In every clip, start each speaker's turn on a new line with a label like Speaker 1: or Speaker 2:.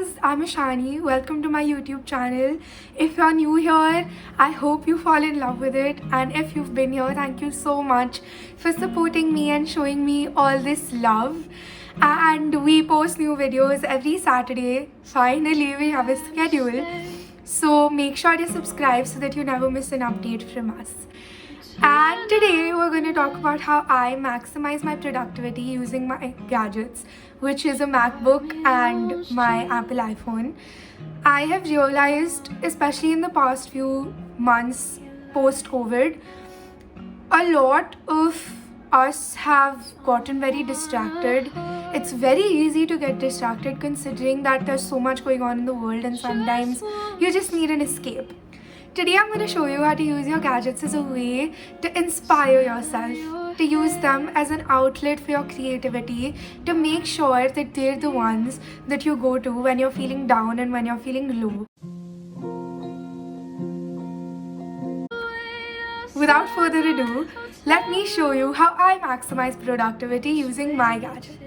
Speaker 1: guys, I'm Ishani. Welcome to my YouTube channel. If you're new here, I hope you fall in love with it. And if you've been here, thank you so much for supporting me and showing me all this love. And we post new videos every Saturday. Finally, we have a schedule. So make sure to subscribe so that you never miss an update from us. And today we're going to talk about how I maximize my productivity using my gadgets, which is a MacBook and my Apple iPhone. I have realized, especially in the past few months post-COVID, a lot of us have gotten very distracted. It's very easy to get distracted considering that there's so much going on in the world and sometimes you just need an escape. Today I'm going to show you how to use your gadgets as a way to inspire yourself, to use them as an outlet for your creativity, to make sure that they're the ones that you go to when you're feeling down and when you're feeling low. Without further ado, let me show you how I maximize productivity using my gadgets.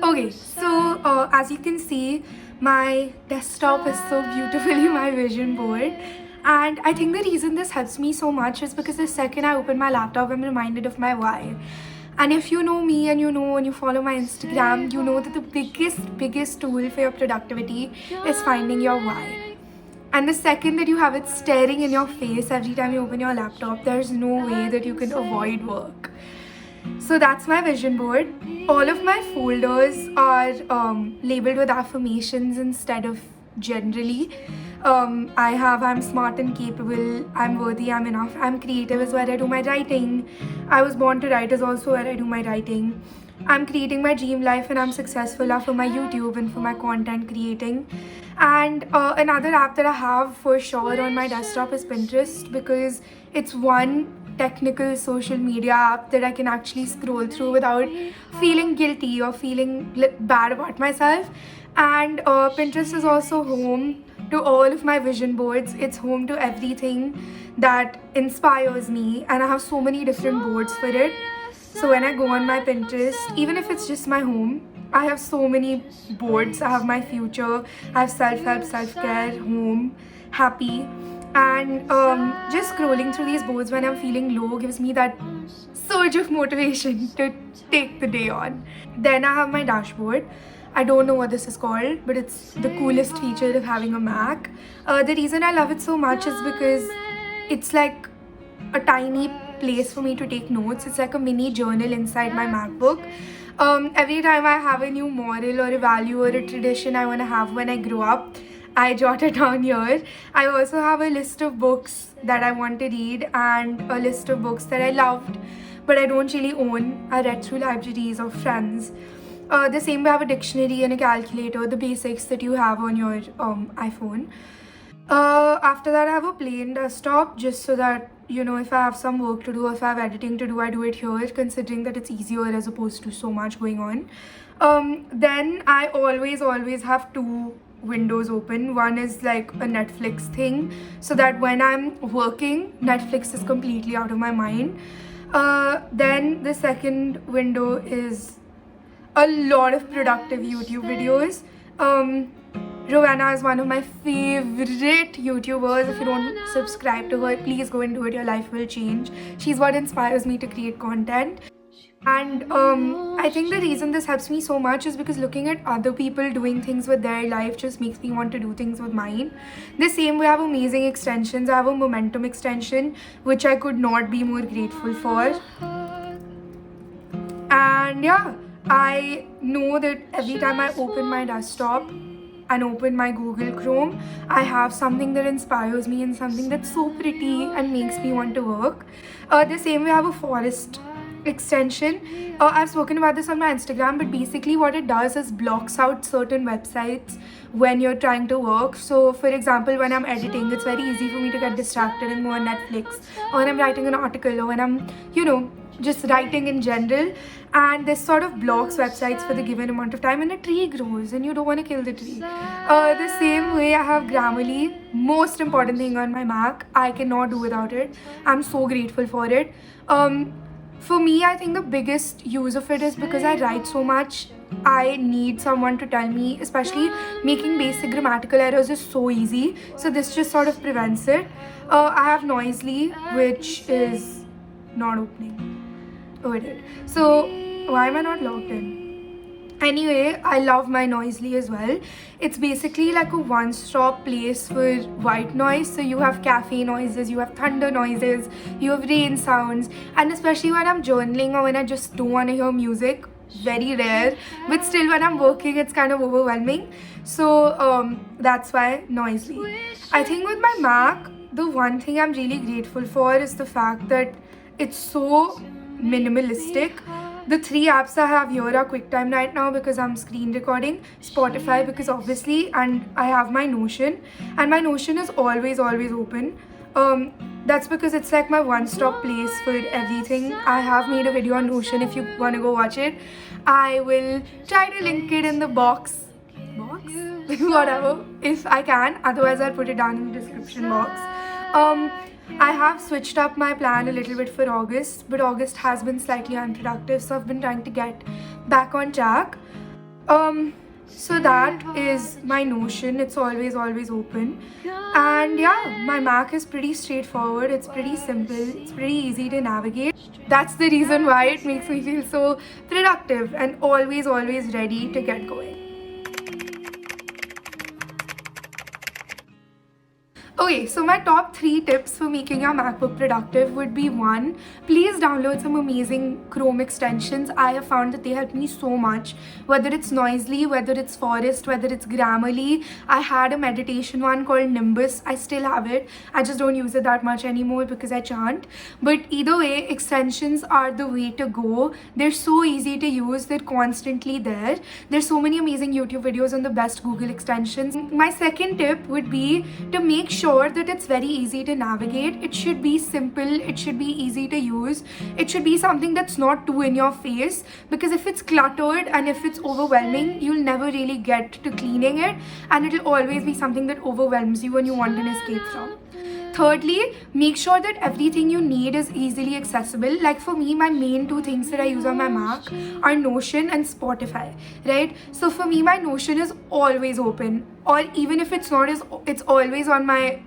Speaker 1: Okay, so as you can see, my desktop is so beautifully my vision board, and I think the reason this helps me so much is because the second I open my laptop, I'm reminded of my why. And if you know me and you follow my Instagram, you know that the biggest tool for your productivity is finding your why. And the second that you have it staring in your face every time you open your laptop, there's no way that you can avoid work. So that's my vision board. All of my folders are labeled with affirmations instead of generally. I'm smart and capable, I'm worthy, I'm enough, I'm creative is where I do my writing. I was born to write is also where I do my writing. I'm creating my dream life and I'm successful for my YouTube and for my content creating. And another app that I have for sure on my desktop is Pinterest, because it's one technical social media app that I can actually scroll through without feeling guilty or feeling bad about myself. And Pinterest is also home to all of my vision boards. It's home to everything that inspires me, and I have so many different boards for it. So when I go on my Pinterest, even if it's just my home, I have so many boards. I have my future, I have self-help, self-care, home, happy. And just scrolling through these boards when I'm feeling low gives me that surge of motivation to take the day on. Then I have my dashboard. I don't know what this is called, but it's the coolest feature of having a Mac. The reason I love it so much is because it's like a tiny place for me to take notes. It's like a mini journal inside my MacBook. Every time I have a new moral or a value or a tradition I want to have when I grow up, I jot it down here. I also have a list of books that I want to read and a list of books that I loved but I don't really own. I read through libraries of friends. The same way I have a dictionary and a calculator, the basics that you have on your iPhone. After that I have a plain desktop, just so that, you know, if I have some work to do or if I have editing to do, I do it here, considering that it's easier as opposed to so much going on. Then I always have two windows open. One is like a Netflix thing, so that when I'm working, Netflix is completely out of my mind. Then the second window is a lot of productive YouTube videos. Rowena is one of my favorite YouTubers. If you don't subscribe to her, please go and do it. Your life will change. She's what inspires me to create content. And I think the reason this helps me so much is because looking at other people doing things with their life just makes me want to do things with mine. The same way I have amazing extensions. I have a momentum extension, which I could not be more grateful for. And yeah, I know that every time I open my desktop and open my Google Chrome, I have something that inspires me and something that's so pretty and makes me want to work. The same way I have a forest extension. I've spoken about this on my Instagram, but basically what it does is blocks out certain websites when you're trying to work. So for example, when I'm editing, it's very easy for me to get distracted and go on Netflix, or when I'm writing an article, or when I'm, you know, just writing in general, and this sort of blocks websites for the given amount of time, and a tree grows and you don't want to kill the tree. The same way I have Grammarly, most important thing on my Mac. I cannot do without it. I'm so grateful for it. For me, I think the biggest use of it is because I write so much I need someone to tell me, especially making basic grammatical errors is so easy. So this just sort of prevents it. I have Noisely, which is not opening. Oh, it did. So why am I not logged in? Anyway, I love my Noisely as well. It's basically like a one-stop place for white noise. So you have cafe noises, you have thunder noises, you have rain sounds, and especially when I'm journaling or when I just don't want to hear music, very rare, but still when I'm working it's kind of overwhelming. So that's why Noisely. I think with my Mac, the one thing I'm really grateful for is the fact that it's so minimalistic. The 3 apps I have here are QuickTime right now because I'm screen recording, Spotify because obviously, and I have my Notion, and my Notion is always open. That's because it's like my one-stop place for everything. I have made a video on Notion. If you want to go watch it, I will try to link it in the box whatever, if I can. Otherwise I'll put it down in the description box. I have switched up my plan a little bit for August, but August has been slightly unproductive, so I've been trying to get back on track. So that is my Notion. It's always open. And yeah, my Mac is pretty straightforward. It's pretty simple. It's pretty easy to navigate. That's the reason why it makes me feel so productive and always ready to get going. Okay, so my top 3 tips for making your MacBook productive would be: 1, please download some amazing Chrome extensions. I have found that they help me so much, whether it's Noisely, whether it's Forest, whether it's Grammarly. I had a meditation one called Nimbus. I still have it. I just don't use it that much anymore because I chant. But either way, extensions are the way to go. They're so easy to use. They're constantly there. There's so many amazing YouTube videos on the best Google extensions. My second tip would be to make sure that it's very easy to navigate. It should be simple, it should be easy to use, it should be something that's not too in your face, because if it's cluttered and if it's overwhelming, you'll never really get to cleaning it, and it'll always be something that overwhelms you and you want an escape from. Thirdly, make sure that everything you need is easily accessible. Like for me, my main 2 things that I use on my Mac are Notion and Spotify, right? So for me, my Notion is always open, or even if it's not, it's always on my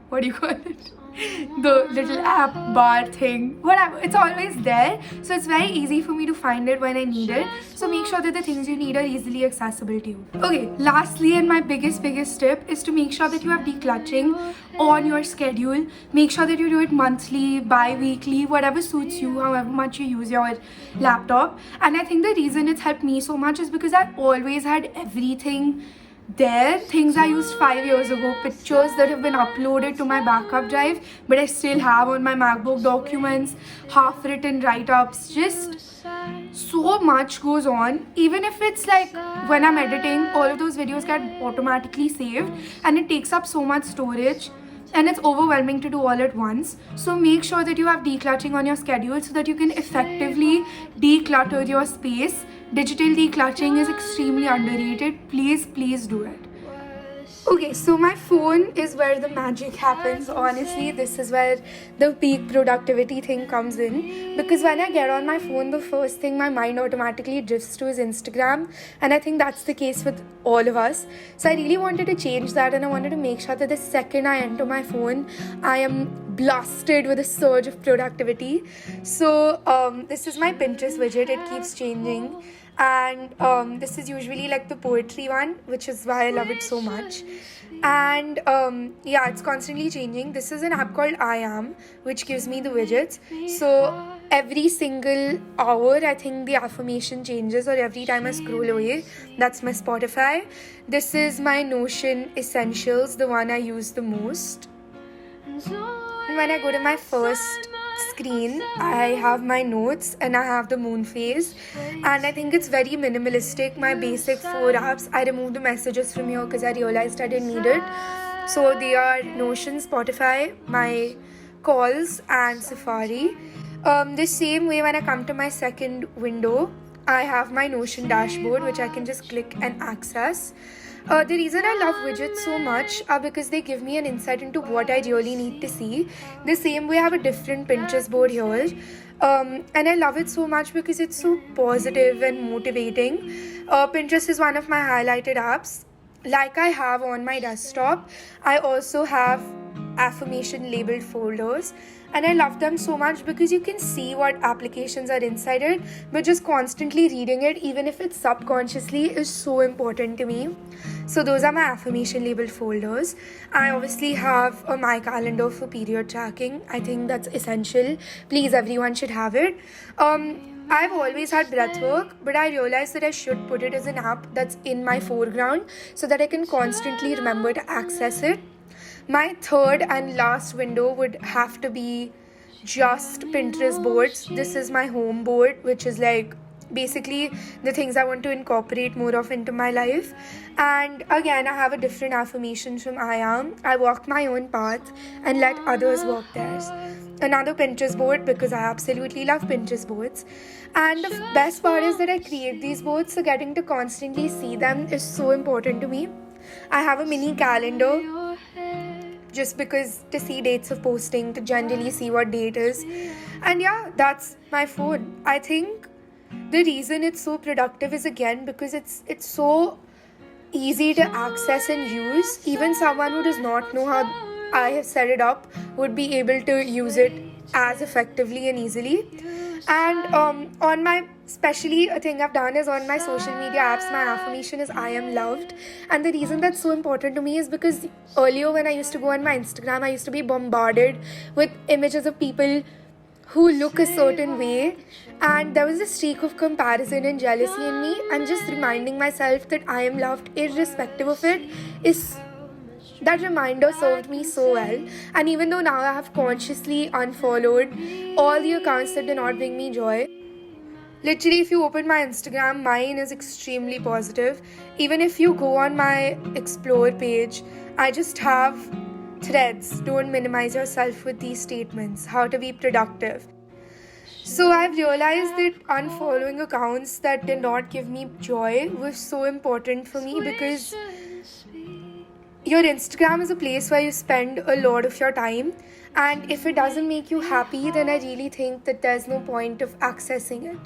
Speaker 1: what do you call it? The little app bar thing, whatever, it's always there. So it's very easy for me to find it when I need it. So make sure that the things you need are easily accessible to you. Okay, lastly, and my biggest tip is to make sure that you have decluttering on your schedule. Make sure that you do it monthly, bi-weekly, whatever suits you, however much you use your laptop. And I think the reason it's helped me so much is because I always had everything there. Things I used 5 years ago, pictures that have been uploaded to my backup drive but I still have on my MacBook, documents, half written write-ups, just so much goes on. Even if it's like when I'm editing, all of those videos get automatically saved and it takes up so much storage and it's overwhelming to do all at once. So make sure that you have decluttering on your schedule so that you can effectively declutter your space. Digital decluttering is extremely underrated. Please do it. Okay, so my phone is where the magic happens. Honestly, this is where the peak productivity thing comes in, because when I get on my phone, the first thing my mind automatically drifts to is Instagram, and I think that's the case with all of us. So I really wanted to change that, and I wanted to make sure that the second I enter my phone, I am blasted with a surge of productivity. So this is my Pinterest widget. It keeps changing, and this is usually like the poetry one, which is why I love it so much. And yeah, it's constantly changing. This is an app called I Am, which gives me the widgets. So every single hour, I think the affirmation changes, or every time I scroll away. That's my Spotify. This is my Notion Essentials, the one I use the most. And when I go to my first screen, I have my notes and I have the moon phase, and I think it's very minimalistic. My basic 4 apps, I removed the messages from here because I realized I didn't need it. So they are Notion, Spotify, my calls, and Safari. The same way, when I come to my second window, I have my Notion dashboard, which I can just click and access. The reason I love widgets so much are because they give me an insight into what I really need to see. The same way, I have a different Pinterest board here. And I love it so much because it's so positive and motivating. Pinterest is one of my highlighted apps. Like I have on my desktop, I also have affirmation labeled folders, and I love them so much because you can see what applications are inside it, but just constantly reading it, even if it's subconsciously, is so important to me. So those are my affirmation labeled folders. I obviously have a my calendar for period tracking. I think that's essential. Please, everyone should have it. I've always had breathwork, but I realized that I should put it as an app that's in my foreground so that I can constantly remember to access it. My third and last window would have to be just Pinterest boards. This is my home board, which is like basically the things I want to incorporate more of into my life. And again, I have a different affirmation from I am. I walk my own path and let others walk theirs. Another Pinterest board because I absolutely love Pinterest boards. And the best part is that I create these boards, so getting to constantly see them is so important to me. I have a mini calendar just because to see dates of posting, to generally see what date is. And yeah, that's my phone. I think the reason it's so productive is again because it's so easy to access and use. Even someone who does not know how I have set it up would be able to use it as effectively and easily. And on my, especially a thing I've done is on my social media apps, my affirmation is I am loved. And the reason that's so important to me is because earlier when I used to go on my Instagram, I used to be bombarded with images of people who look a certain way, and there was a streak of comparison and jealousy in me, and just reminding myself that I am loved irrespective of it is that reminder served me so well. And even though now I have consciously unfollowed all the accounts that do not bring me joy, literally if you open my Instagram, mine is extremely positive. Even if you go on my explore page, I just have threads. Don't minimize yourself with these statements. How to be productive. So I've realized that unfollowing accounts that did not give me joy was so important for me because your Instagram is a place where you spend a lot of your time, and if it doesn't make you happy, then I really think that there's no point of accessing it.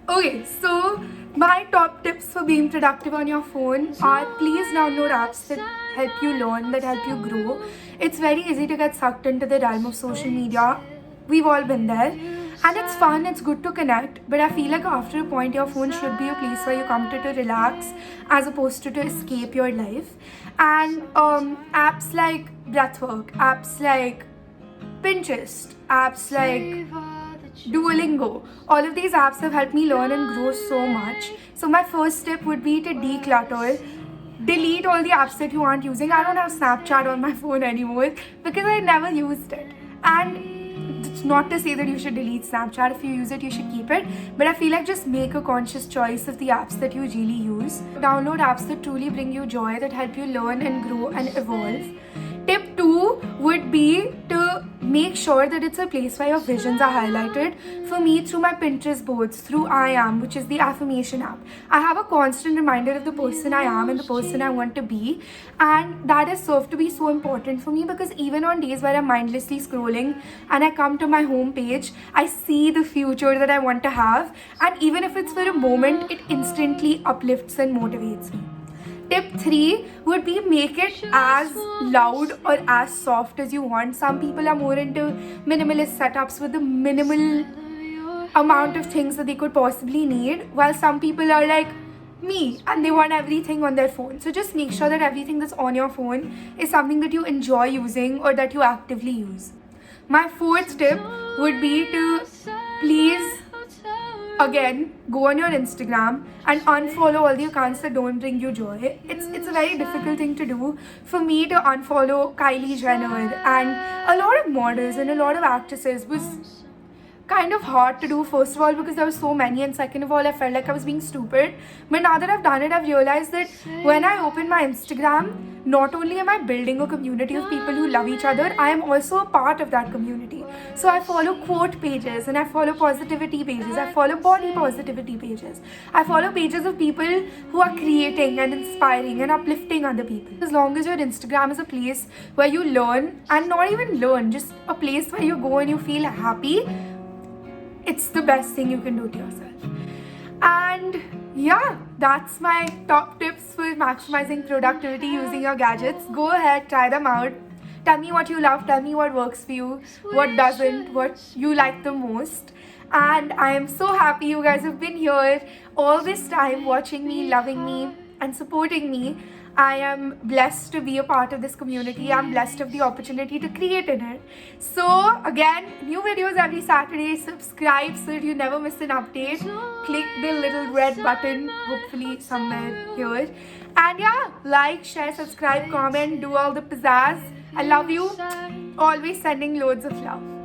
Speaker 1: Okay, so my top tips for being productive on your phone are please download apps that help you learn, that help you grow. It's very easy to get sucked into the realm of social media. We've all been there. And it's fun, it's good to connect, but I feel like after a point your phone should be a place where you come to relax as opposed to escape your life. And apps like breathwork, apps like Pinterest, apps like Duolingo, all of these apps have helped me learn and grow so much. So my first step would be to declutter. Delete all the apps that you aren't using. I don't have Snapchat on my phone anymore because I never used it. And it's not to say that you should delete Snapchat. If you use it, you should keep it. But I feel like just make a conscious choice of the apps that you really use. Download apps that truly bring you joy, that help you learn and grow and evolve. Tip 2 would be to make sure that it's a place where your visions are highlighted. For me, through my Pinterest boards, through I Am, which is the affirmation app, I have a constant reminder of the person I am and the person I want to be. And that has served to be so important for me because even on days where I'm mindlessly scrolling and I come to my home page, I see the future that I want to have. And even if it's for a moment, it instantly uplifts and motivates me. Tip 3 would be make it as loud or as soft as you want. Some people are more into minimalist setups with the minimal amount of things that they could possibly need, while some people are like me and they want everything on their phone. So just make sure that everything that's on your phone is something that you enjoy using or that you actively use. My fourth tip would be to please again go on your Instagram and unfollow all the accounts that don't bring you joy. It's a very difficult thing to do. For me to unfollow Kylie Jenner and a lot of models and a lot of actresses was kind of hard to do, first of all because there were so many, and second of all I felt like I was being stupid. But now that I've done it, I've realized that when I open my Instagram, not only am I building a community of people who love each other, I am also a part of that community. So I follow quote pages, and I follow positivity pages, I follow body positivity pages, I follow pages of people who are creating and inspiring and uplifting other people. As long as your Instagram is a place where you learn, and not even learn, just a place where you go and you feel happy, it's the best thing you can do to yourself. And yeah, that's my top tips for maximizing productivity using your gadgets. Go ahead, try them out. Tell me what you love, tell me what works for you, what doesn't, what you like the most. And I am so happy you guys have been here all this time watching me, loving me, and supporting me. I am blessed to be a part of this community. I'm blessed of the opportunity to create in it. So again, new videos every Saturday. Subscribe so that you never miss an update. Click the little red button, hopefully somewhere here. And yeah, like, share, subscribe, comment, do all the pizzazz. I love you. Always sending loads of love.